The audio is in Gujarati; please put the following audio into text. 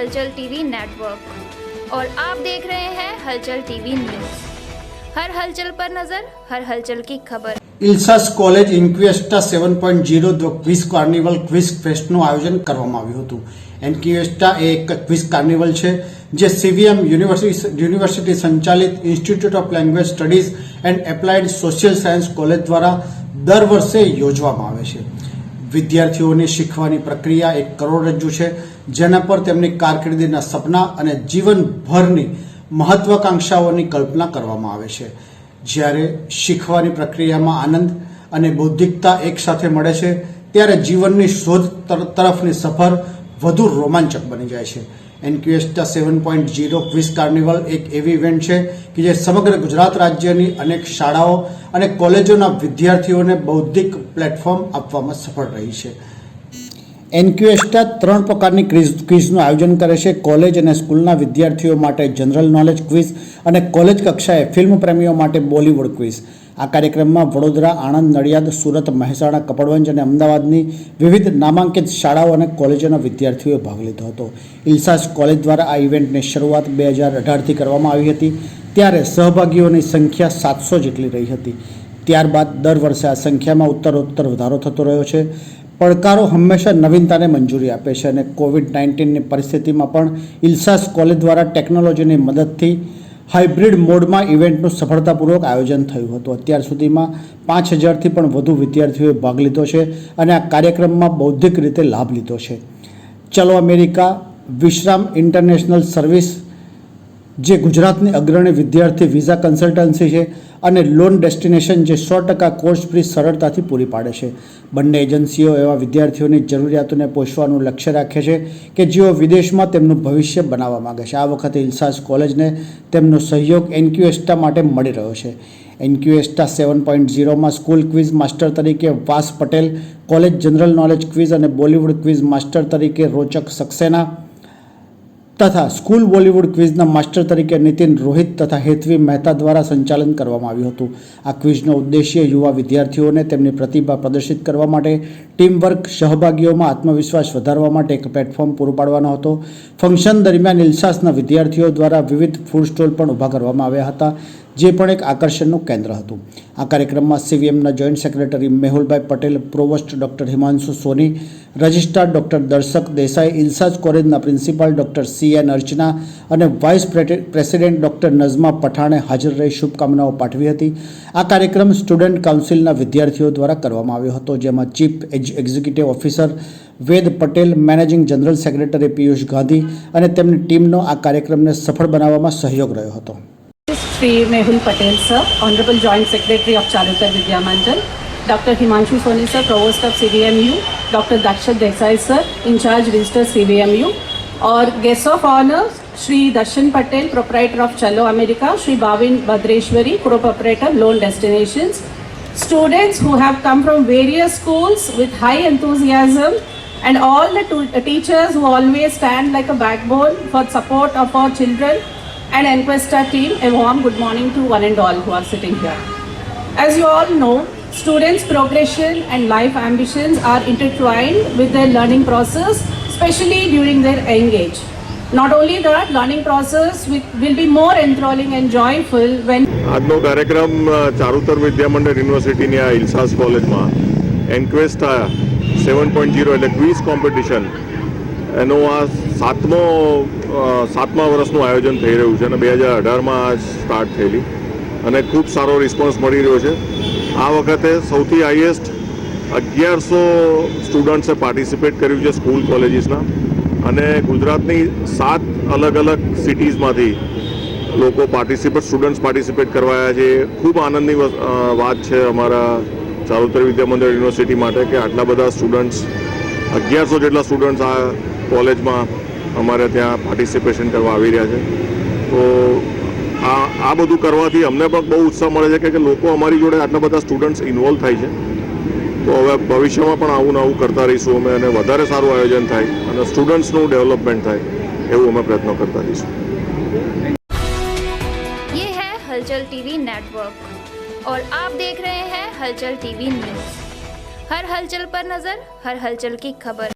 हलचल टीवी नेटवर्क और आप देख रहे हैं हलचल टीवी न्यूज। हर हलचल पर नजर, हर हलचल की खबर। ઇલ્સાસ college Inquesta 7.0 quiz carnival quiz ફેસ્ટનું આયોજન કરવામાં આવ્યું હતું। ઇન્ક્વેસ્ટા એ એક ક્વિઝ કાર્નિવલ છે જે સીવીએમ યુનિવર્સિટી સંચાલિત institute of language studies and applied social science college દ્વારા દર વર્ષે યોજવામાં આવે છે। વિદ્યાર્થીઓની શીખવાની પ્રક્રિયા એક કરોડરજ્જુ છે જેના પર તેમની કારકિર્દીના સપના અને જીવનભરની મહત્વાકાંક્ષાઓની કલ્પના કરવામાં આવે છે। જ્યારે શીખવાની પ્રક્રિયામાં આનંદ અને બૌદ્ધિકતા એકસાથે મળે છે ત્યારે જીવનની શોધ તરફની સફર વધુ રોમાંચક બની જાય છે। ઇન્ક્વેસ્ટા 7.0 ક્વિઝ કાર્નિવલ એક એવી ઇવેન્ટ છે કે જે સમગ્ર ગુજરાત રાજ્યની અનેક શાળાઓ અને કોલેજોના વિદ્યાર્થીઓને બૌદ્ધિક પ્લેટફોર્મ આપવામાં સફળ રહી છે। ઇન્ક્વેસ્ટા 3 પ્રકારની ક્વિઝનું આયોજન કરે છે। કોલેજ અને સ્કૂલના વિદ્યાર્થીઓ માટે જનરલ નોલેજ ક્વિઝ અને કોલેજ કક્ષાએ ફિલ્મ પ્રેમીઓ માટે બોલિવૂડ ક્વિઝ। આ કાર્યક્રમમાં વડોદરા, આણંદ, નડિયાદ, સુરત, મહેસાણા, કપડવંજ અને અમદાવાદની વિવિધ નામાંકિત શાળાઓ અને કોલેજોના વિદ્યાર્થીઓએ ભાગ લીધો હતો। ઇલ્સાસ કોલેજ દ્વારા આ ઇવેન્ટની શરૂઆત 2018થી કરવામાં આવી હતી ત્યારે સહભાગીઓની સંખ્યા 700 જેટલી રહી હતી। ત્યારબાદ દર વર્ષે આ સંખ્યામાં ઉત્તરોત્તર વધારો થતો રહ્યો છે। પડકારો હંમેશા નવીનતાને મંજૂરી આપે છે અને કોવિડ-19ની પરિસ્થિતિમાં પણ ઇલ્સાસ કોલેજ દ્વારા ટેકનોલોજીની મદદથી હાઇબ્રિડ મોડમાં ઇવેન્ટનું સફળતાપૂર્વક આયોજન થયું હતું। અત્યાર સુધીમાં 5000થી પણ વધુ વિદ્યાર્થીઓએ ભાગ લીધો છે અને આ કાર્યક્રમમાં બૌદ્ધિક રીતે લાભ લીધો છે। ચલો અમેરિકા વિશ્રામ ઇન્ટરનેશનલ સર્વિસ જે ગુજરાતની અગ્રણી વિદ્યાર્થી વિઝા કન્સલ્ટન્સી છે અને લોન ડેસ્ટિનેશન જે 100% કોર્સ ફી સરળતાથી પૂરી પાડે છે। બંને એજન્સીઓ એવા વિદ્યાર્થીઓની જરૂરિયાતોને પહોંચવાનું લક્ષ્ય રાખે છે કે જેઓ વિદેશમાં તેમનું ભવિષ્ય બનાવવા માગે છે। આ વખતે ઇલ્સાસ કોલેજને તેમનો સહયોગ ઇન્ક્વેસ્ટા માટે મળી રહ્યો છે। ઇન્ક્વેસ્ટા 7.0માં સ્કૂલ ક્વિઝ માસ્ટર તરીકે Vas Patel, college general knowledge quiz અને બોલિવૂડ ક્વિઝ માસ્ટર તરીકે રોચક સક્સેના તથા સ્કૂલ બોલિવૂડ ક્વિઝના માસ્ટર તરીકે નીતિન રોહિત તથા હેતવી મહેતા દ્વારા સંચાલન કરવામાં આવ્યું હતું। આ ક્વિઝનો ઉદ્દેશ્ય યુવા વિદ્યાર્થીઓને તેમની પ્રતિભા પ્રદર્શિત કરવા માટે, ટીમવર્ક, સહભાગીઓમાં આત્મવિશ્વાસ વધારવા માટે એક પ્લેટફોર્મ પૂરું પાડવાનો હતો। ફંક્શન દરમિયાન ઇલ્સાસના વિદ્યાર્થીઓ દ્વારા વિવિધ ફૂડ સ્ટોલ પણ ઊભા કરવામાં આવ્યા હતા જે પણ એક આકર્ષણનું કેન્દ્ર હતું। આ કાર્યક્રમમાં સીવીએમના જોઈન્ટ સેક્રેટરી મેહુલભાઈ પટેલ, પ્રોવોસ્ટ ડૉક્ટર હિમાંશુ સોની, રજિસ્ટ્રાર ડૉક્ટર દર્શક દેસાઈ, ઇલ્સાસ કોલેજના પ્રિન્સિપાલ ડૉક્ટર CN અર્ચના અને વાઇસ પ્રેસિડેન્ટ ડૉક્ટર નઝમા પઠાણે હાજર રહી શુભકામનાઓ પાઠવી હતી। આ કાર્યક્રમ સ્ટુડન્ટ કાઉન્સિલના વિદ્યાર્થીઓ દ્વારા કરવામાં આવ્યો હતો જેમાં chief executive officer Ved Patel, managing general secretary Piyush Gandhi અને તેમની ટીમનો આ કાર્યક્રમને સફળ બનાવવામાં સહયોગ રહ્યો હતો। Shri Mehul Patel sir, Honorable Joint Secretary of Charutar Vidya Mandal, Dr. Himanshu Soni sir, Provost of CVMU, Dr. Dakshat Desai sir, In charge Register CVMU, और Guest of Honor Shri Darshan Patel, Proprietor of Chalo America, Shri Bhavin Bhadreshwari, Co-Proprietor Loan Destinations, students who have come from various schools with high enthusiasm, and all the teachers who always stand like a backbone for support of our children, and Inquesta team, a warm good morning to one and all who are sitting here. As you all know, students' progression and life ambitions are intertwined with their learning process, especially during their young age. Not only that, learning process will be more enthralling and joyful when આજનો કાર્યક્રમ ચારુતર વિદ્યા મંડળ યુનિવર્સિટીની આ ઇલ્સાસ કોલેજમાં ઇન્ક્વેસ્ટા 7.0 એટલે ક્વિઝ કોમ્પિટિશન એનો આ સાતમા વર્ષનું આયોજન થઈ રહ્યું છે અને 2018માં સ્ટાર્ટ થયેલી અને ખૂબ સારો રિસ્પોન્સ મળી રહ્યો છે। આ વખતે સૌથી હાઈએસ્ટ 1100 સ્ટુડન્ટ્સે પાર્ટિસિપેટ કર્યું છે સ્કૂલ કોલેજીસના અને ગુજરાતની 7 અલગ અલગ સિટીઝમાંથી લોકો સ્ટુડન્ટ્સ પાર્ટિસિપેટ કરવા આવ્યા છે। ખૂબ આનંદની વાત છે અમારા ચારુતર વિદ્યા મંદિર યુનિવર્સિટી માટે કે આટલા બધા સ્ટુડન્ટ્સ 1100 જેટલા સ્ટુડન્ટ્સ આ કોલેજમાં અમારે ત્યાં પાર્ટિસિપેશન કરવા આવી રહ્યા છે। તો આ બધું કરવાથી અમને પણ બહુ ઉત્સાહ મળે છે કે લોકો અમારી જોડે આટલા બધા સ્ટુડન્ટ્સ ઇન્વોલ્વ થાય છે। તો હવે ભવિષ્યમાં પણ આવું નવું કરતા રહીશું અમે અને વધારે સારું આયોજન થાય અને સ્ટુડન્ટ્સનું ડેવલપમેન્ટ થાય એવું અમે પ્રયત્નો કરતા રહીશું। ये है हलचल टीवी नेटवर्क और आप देख रहे हैं हलचल टीवी न्यूज। हर हलचल पर नजर, हर हलचल की खबर।